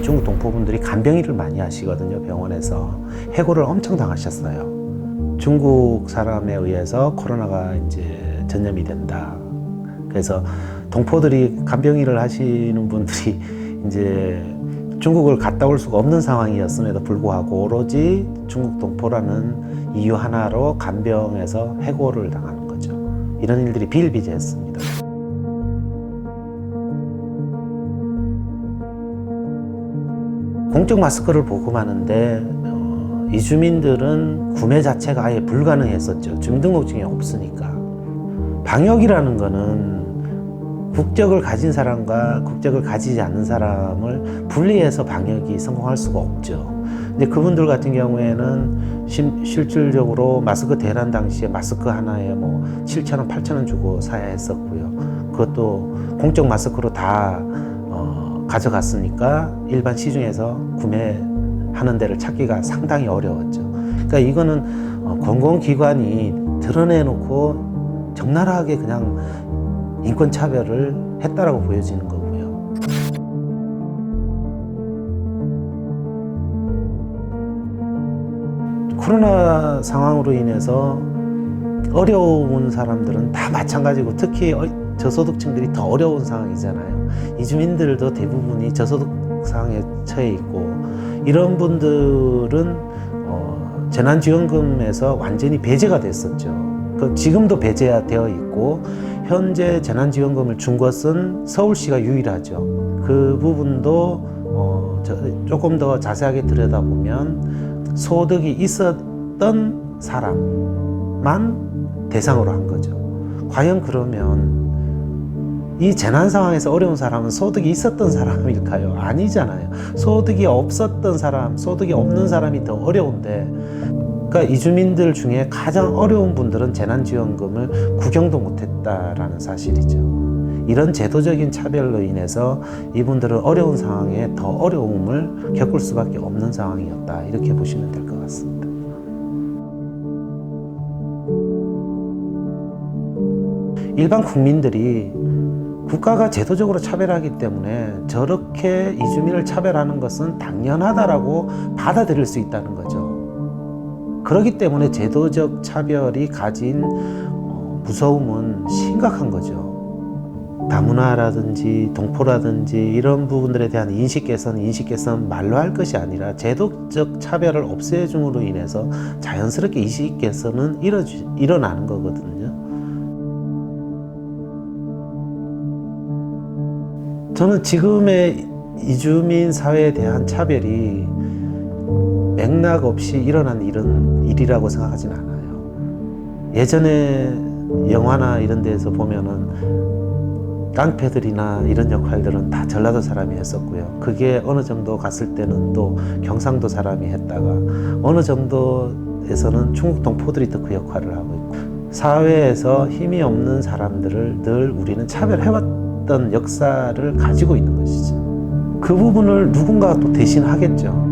중국 동포분들이 간병일을 많이 하시거든요. 병원에서 해고를 엄청 당하셨어요. 중국 사람에 의해서 코로나가 이제 전염이 된다. 그래서 동포들이 간병일을 하시는 분들이 이제 중국을 갔다 올 수가 없는 상황이었음에도 불구하고 오로지 중국 동포라는 이유 하나로 간병에서 해고를 당하는 거죠. 이런 일들이 비일비재했습니다. 공적 마스크를 보급하는데 이주민들은 구매 자체가 아예 불가능했었죠. 주민등록증이 없으니까. 방역이라는 거는 국적을 가진 사람과 국적을 가지지 않는 사람을 분리해서 방역이 성공할 수가 없죠. 근데 그분들 같은 경우에는 실질적으로 마스크 대란 당시에 마스크 하나에 뭐 7,000원, 8,000원 주고 사야 했었고요. 그것도 공적 마스크로 다 가져갔으니까 일반 시중에서 구매하는 데를 찾기가 상당히 어려웠죠. 그러니까 이거는 공공기관이 드러내놓고 적나라하게 그냥 인권차별을 했다라고 보여지는 거고요. 코로나 상황으로 인해서 어려운 사람들은 다 마찬가지고 특히 저소득층들이 더 어려운 상황이잖아요. 이주민들도 대부분이 저소득 상황에 처해 있고 이런 분들은 재난지원금에서 완전히 배제가 됐었죠. 지금도 배제되어 있고 현재 재난지원금을 준 것은 서울시가 유일하죠. 그 부분도 조금 더 자세하게 들여다보면 소득이 있었던 사람만 대상으로 한 거죠. 과연 그러면 이 재난 상황에서 어려운 사람은 소득이 있었던 사람일까요? 아니잖아요. 소득이 없었던 사람, 소득이 없는 사람이 더 어려운데, 그러니까 이주민들 중에 가장 어려운 분들은 재난지원금을 구경도 못했다라는 사실이죠. 이런 제도적인 차별로 인해서 이분들은 어려운 상황에 더 어려움을 겪을 수밖에 없는 상황이었다. 이렇게 보시면 될 것 같습니다. 일반 국민들이 국가가 제도적으로 차별하기 때문에 저렇게 이주민을 차별하는 것은 당연하다라고 받아들일 수 있다는 거죠. 그렇기 때문에 제도적 차별이 가진 무서움은 심각한 거죠. 다문화라든지 동포라든지 이런 부분들에 대한 인식 개선 말로 할 것이 아니라 제도적 차별을 없애줌으로 인해서 자연스럽게 인식 개선은 일어나는 거거든요. 저는 지금의 이주민 사회에 대한 차별이 맥락 없이 일어난 일이라고 생각하진 않아요. 예전에 영화나 이런 데에서 보면은 깡패들이나 이런 역할들은 다 전라도 사람이 했었고요. 그게 어느 정도 갔을 때는 또 경상도 사람이 했다가 어느 정도에서는 중국 동포들이 또 그 역할을 하고 있고, 사회에서 힘이 없는 사람들을 늘 우리는 차별해왔던 역사를 가지고 있는 것이죠. 그 부분을 누군가가 또 대신 하겠죠.